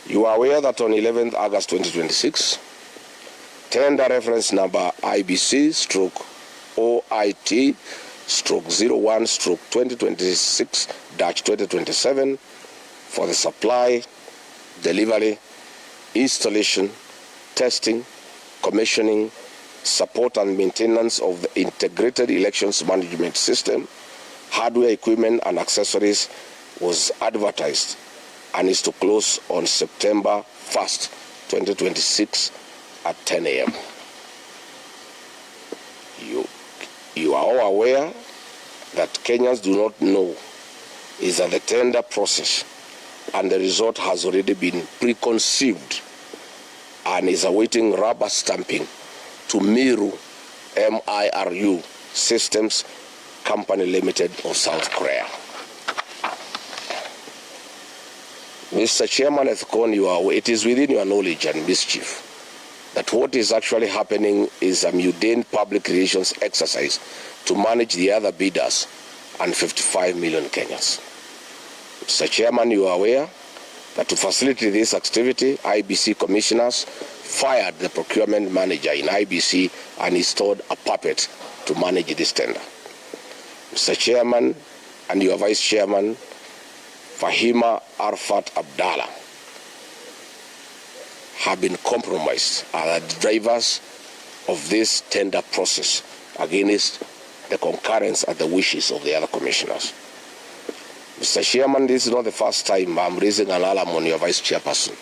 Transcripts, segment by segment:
You are aware that on 11th August 2026, tender reference number IBC/OIT/01/2026-2027 for the supply, delivery, installation, testing, commissioning, support and maintenance of the integrated elections management system, hardware, equipment and accessories was advertised and is to close on September 1st, 2026 at 10 a.m. You are all aware that Kenyans do not know is that the tender process and the result has already been preconceived and is awaiting rubber stamping to Miru Systems Company Limited of South Korea. Mr. Chairman, it is within your knowledge and mischief that what is actually happening is a mundane public relations exercise to manage the other bidders and 55 million Kenyans. Mr. Chairman, you are aware that to facilitate this activity, IBC commissioners fired the procurement manager in IBC and installed a puppet to manage this tender. Mr. Chairman and your Vice Chairman, Fahima Arfat Abdallah, have been compromised as the drivers of this tender process against the concurrence and the wishes of the other commissioners. Mr. Chairman, this is not the first time I'm raising an alarm on your Vice Chairperson.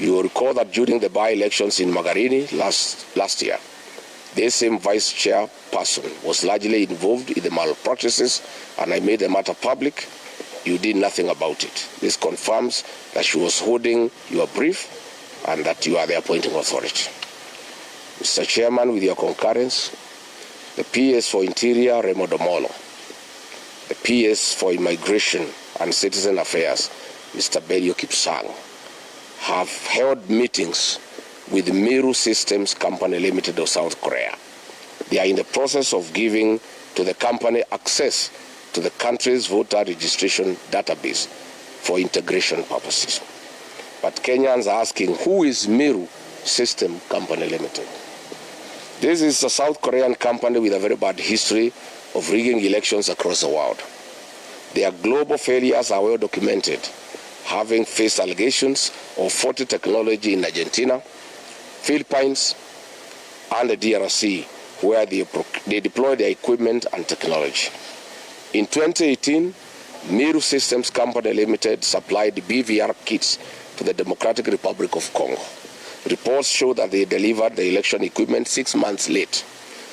You will recall that during the by-elections in Magarini last year, this same Vice Chairperson was largely involved in the malpractices, and I made the matter public. You did nothing about it. This confirms that she was holding your brief and that you are the appointing authority. Mr. Chairman, with your concurrence, the PS for Interior, Remo Domolo, the PS for Immigration and Citizen Affairs, Mr. Belio Kipsang, have held meetings with Miru Systems Company Limited of South Korea. They are in the process of giving to the company access to the country's voter registration database for integration purposes. But Kenyans are asking, who is Miru System Company Limited? This is a South Korean company with a very bad history of rigging elections across the world. Their global failures are well documented, having faced allegations of faulty technology in Argentina, Philippines, and the DRC, where they deploy their equipment and technology. In 2018, Miru Systems Company Limited supplied BVR kits to the Democratic Republic of Congo. Reports show that they delivered the election equipment 6 months late.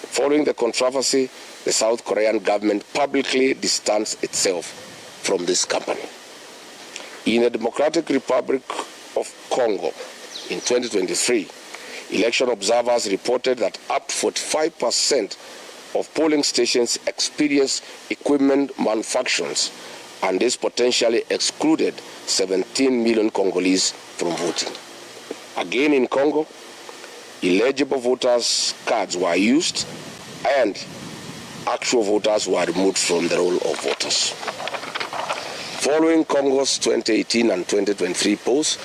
Following the controversy, the South Korean government publicly distanced itself from this company. In the Democratic Republic of Congo in 2023, election observers reported that up to 45% of polling stations experienced equipment malfunctions, and this potentially excluded 17 million Congolese from voting. Again in Congo, illegible voters' cards were used and actual voters were removed from the roll of voters. Following Congo's 2018 and 2023 polls,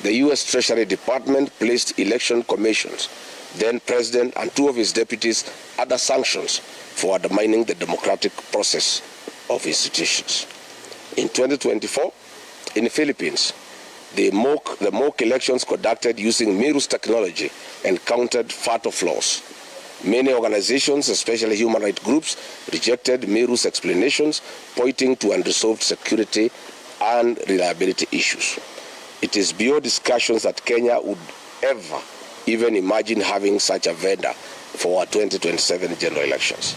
the U.S. Treasury Department placed election commissions, then President and 2 of his deputies under sanctions for undermining the democratic process of institutions. In 2024, in the Philippines, the mock elections conducted using Miru's technology encountered fatal flaws. Many organizations, especially human rights groups, rejected Miru's explanations, pointing to unresolved security and reliability issues. It is beyond discussions that Kenya would ever even imagine having such a vendor for our 2027 general elections.